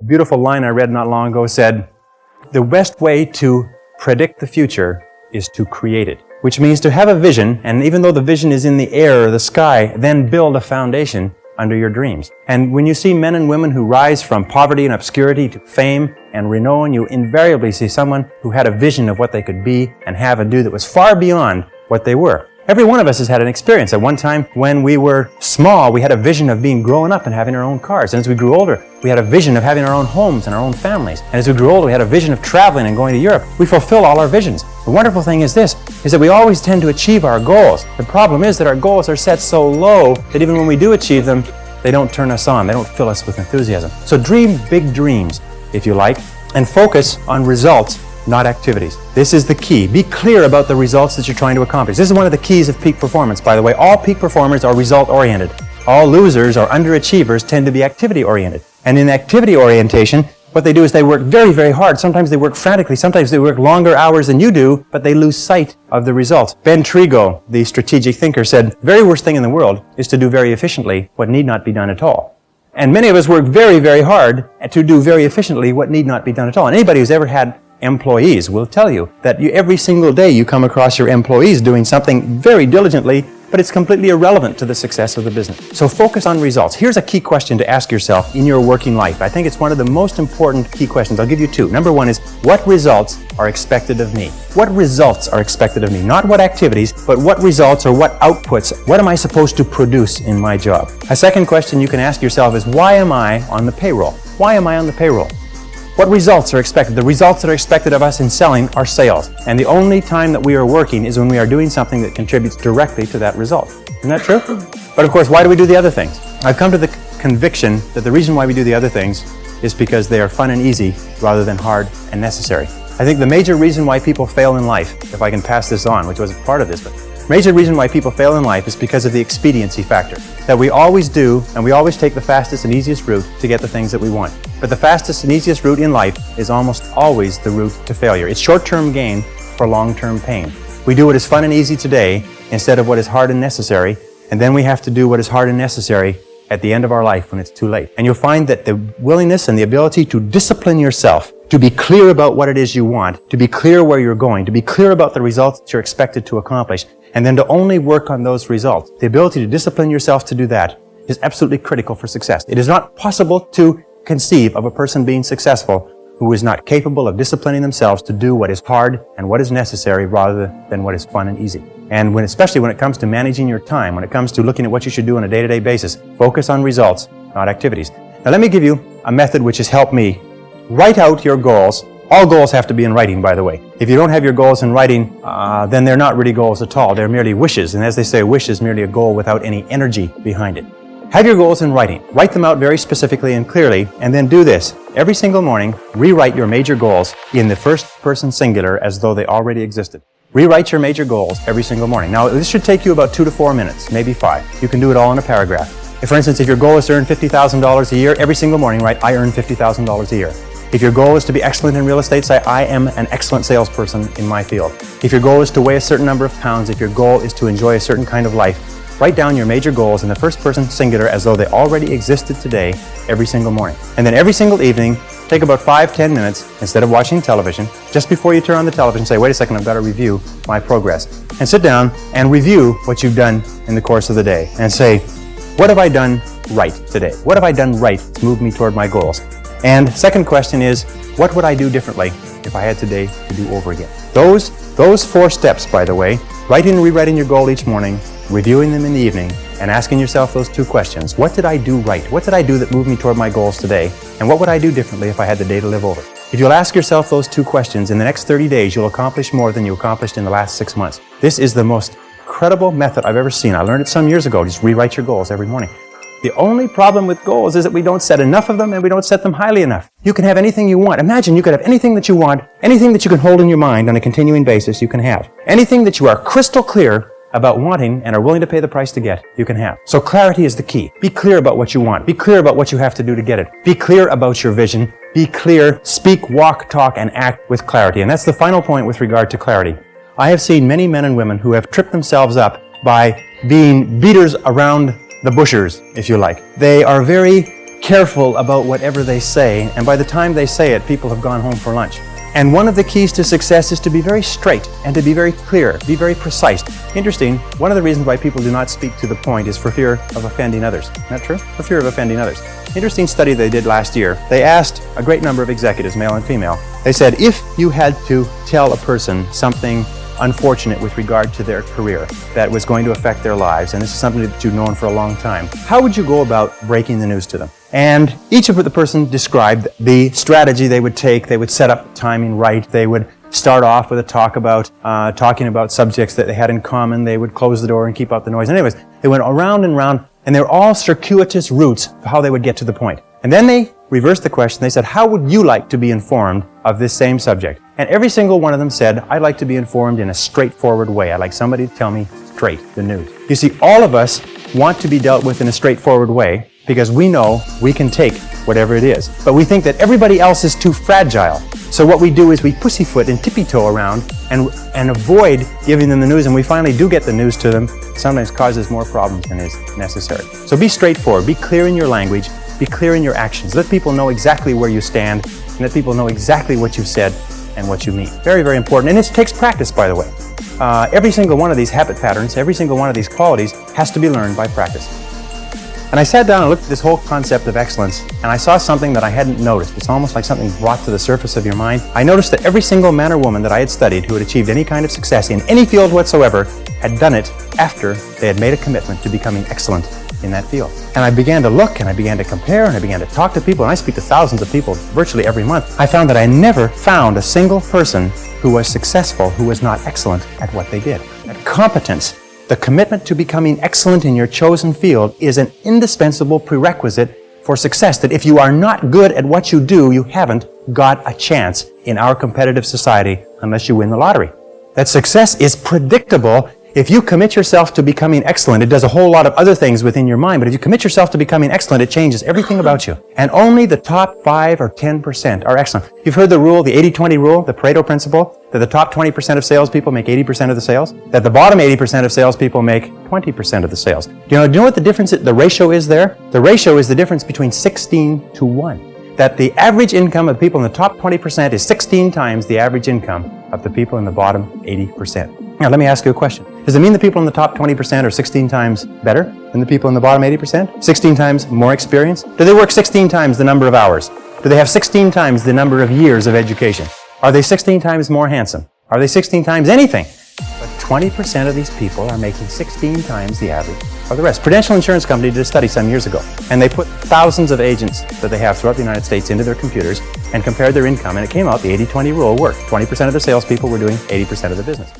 A beautiful line I read not long ago said, "The best way to predict the future is to create it." Which means to have a vision, and even though the vision is in the air or the sky, then build a foundation under your dreams. And when you see men and women who rise from poverty and obscurity to fame and renown, you invariably see someone who had a vision of what they could be and have and do that was far beyond what they were. Every one of us has had an experience. At one time when we were small, we had a vision of being grown up and having our own cars. And as we grew older, we had a vision of having our own homes and our own families. And as we grew older, we had a vision of traveling and going to Europe. We fulfill all our visions. The wonderful thing is this, is that we always tend to achieve our goals. The problem is that our goals are set so low that even when we do achieve them, they don't turn us on. They don't fill us with enthusiasm. So dream big dreams, if you like, and focus on results, not activities. This is the key. Be clear about the results that you're trying to accomplish. This is one of the keys of peak performance, by the way. All peak performers are result-oriented. All losers or underachievers tend to be activity-oriented. And in activity orientation, what they do is they work very, very hard. Sometimes they work frantically. Sometimes they work longer hours than you do, but they lose sight of the results. Ben Trigo, the strategic thinker, said, "The very worst thing in the world is to do very efficiently what need not be done at all." And many of us work very, very hard to do very efficiently what need not be done at all. And anybody who's ever had employees will tell you that every single day you come across your employees doing something very diligently, but it's completely irrelevant to the success of the business. So focus on results. Here's a key question to ask yourself in your working life. I think it's one of the most important key questions. I'll give you two. Number one is, what results are expected of me? What results are expected of me? Not what activities, but what results or what outputs, what am I supposed to produce in my job? A second question you can ask yourself is, why am I on the payroll? Why am I on the payroll? What results are expected? The results that are expected of us in selling are sales. And the only time that we are working is when we are doing something that contributes directly to that result. Isn't that true? But of course, why do we do the other things? I've come to the conviction that the reason why we do the other things is because they are fun and easy rather than hard and necessary. I think the major reason why people fail in life, if I can pass this on, which wasn't part of this, but major reason why people fail in life is because of the expediency factor. That we always do, and we always take the fastest and easiest route to get the things that we want. But the fastest and easiest route in life is almost always the route to failure. It's short-term gain for long-term pain. We do what is fun and easy today instead of what is hard and necessary, and then we have to do what is hard and necessary at the end of our life when it's too late. And you'll find that the willingness and the ability to discipline yourself, to be clear about what it is you want, to be clear where you're going, to be clear about the results that you're expected to accomplish, and then to only work on those results. The ability to discipline yourself to do that is absolutely critical for success. It is not possible to conceive of a person being successful who is not capable of disciplining themselves to do what is hard and what is necessary rather than what is fun and easy. And especially when it comes to managing your time, when it comes to looking at what you should do on a day-to-day basis, focus on results, not activities. Now let me give you a method which has helped me. Write out your goals. All goals have to be in writing, by the way. If you don't have your goals in writing, then they're not really goals at all. They're merely wishes. And as they say, a wish is merely a goal without any energy behind it. Have your goals in writing. Write them out very specifically and clearly, and then do this. Every single morning, rewrite your major goals in the first person singular as though they already existed. Rewrite your major goals every single morning. Now, this should take you about 2 to 4 minutes, maybe 5. You can do it all in a paragraph. For instance, if your goal is to earn $50,000 a year, every single morning write, "I earn $50,000 a year." If your goal is to be excellent in real estate, say, "I am an excellent salesperson in my field." If your goal is to weigh a certain number of pounds, if your goal is to enjoy a certain kind of life, write down your major goals in the first person singular as though they already existed today every single morning. And then every single evening, take about 5-10 minutes, instead of watching television, just before you turn on the television, say, "Wait a second, I've got to review my progress." And sit down and review what you've done in the course of the day and say, "What have I done right today? What have I done right to move me toward my goals?" And second question is, what would I do differently if I had today to do over again? Those 4 steps, by the way, writing and rewriting your goal each morning, reviewing them in the evening, and asking yourself those 2 questions. What did I do right? What did I do that moved me toward my goals today? And what would I do differently if I had the day to live over? If you'll ask yourself those 2 questions, in the next 30 days, you'll accomplish more than you accomplished in the last 6 months. This is the most credible method I've ever seen. I learned it some years ago. Just rewrite your goals every morning. The only problem with goals is that we don't set enough of them and we don't set them highly enough. You can have anything you want. Imagine you could have anything that you want, anything that you can hold in your mind on a continuing basis, you can have. Anything that you are crystal clear about wanting and are willing to pay the price to get, you can have. So clarity is the key. Be clear about what you want. Be clear about what you have to do to get it. Be clear about your vision. Be clear, speak, walk, talk, and act with clarity. And that's the final point with regard to clarity. I have seen many men and women who have tripped themselves up by being beaters around the bushers, if you like. They are very careful about whatever they say, and by the time they say it, people have gone home for lunch. And one of the keys to success is to be very straight and to be very clear, be very precise. Interesting, one of the reasons why people do not speak to the point is for fear of offending others. Isn't that true? For fear of offending others. Interesting study they did last year. They asked a great number of executives, male and female. They said, if you had to tell a person something unfortunate with regard to their career that was going to affect their lives, and this is something that you've known for a long time, how would you go about breaking the news to them? And each of the person described the strategy they would take. They would set up the timing right. They would start off with a talking about subjects that they had in common. They would close the door and keep out the noise. Anyways, they went around and around, and they're all circuitous routes of how they would get to the point. And then they reversed the question. They said, how would you like to be informed of this same subject? And every single one of them said, I'd like to be informed in a straightforward way. I'd like somebody to tell me straight the news. You see, all of us want to be dealt with in a straightforward way because we know we can take whatever it is. But we think that everybody else is too fragile. So what we do is we pussyfoot and tippy-toe around and avoid giving them the news, and we finally do get the news to them. Sometimes causes more problems than is necessary. So be straightforward, be clear in your language, be clear in your actions. Let people know exactly where you stand, and let people know exactly what you've said and what you mean. Very, very important. And it takes practice, by the way. Every single one of these habit patterns, every single one of these qualities has to be learned by practice. And I sat down and looked at this whole concept of excellence, and I saw something that I hadn't noticed. It's almost like something brought to the surface of your mind. I noticed that every single man or woman that I had studied who had achieved any kind of success in any field whatsoever had done it after they had made a commitment to becoming excellent in that field. And I began to look, and I began to compare, and I began to talk to people, and I speak to thousands of people virtually every month. I found that I never found a single person who was successful who was not excellent at what they did. That competence, the commitment to becoming excellent in your chosen field, is an indispensable prerequisite for success. That if you are not good at what you do, you haven't got a chance in our competitive society unless you win the lottery. That success is predictable. If you commit yourself to becoming excellent, it does a whole lot of other things within your mind, but if you commit yourself to becoming excellent, it changes everything about you. And only the top 5 or 10% are excellent. You've heard the rule, the 80-20 rule, the Pareto principle, that the top 20% of salespeople make 80% of the sales, that the bottom 80% of salespeople make 20% of the sales. Do you know what the difference is, the ratio is there? The ratio is the difference between 16 to 1. That the average income of the people in the top 20% is 16 times the average income of the people in the bottom 80%. Now, let me ask you a question. Does it mean the people in the top 20% are 16 times better than the people in the bottom 80%? 16 times more experience? Do they work 16 times the number of hours? Do they have 16 times the number of years of education? Are they 16 times more handsome? Are they 16 times anything? But 20% of these people are making 16 times the average of the rest. Prudential Insurance Company did a study some years ago, and they put thousands of agents that they have throughout the United States into their computers and compared their income, and it came out the 80-20 rule worked. 20% of the salespeople were doing 80% of the business.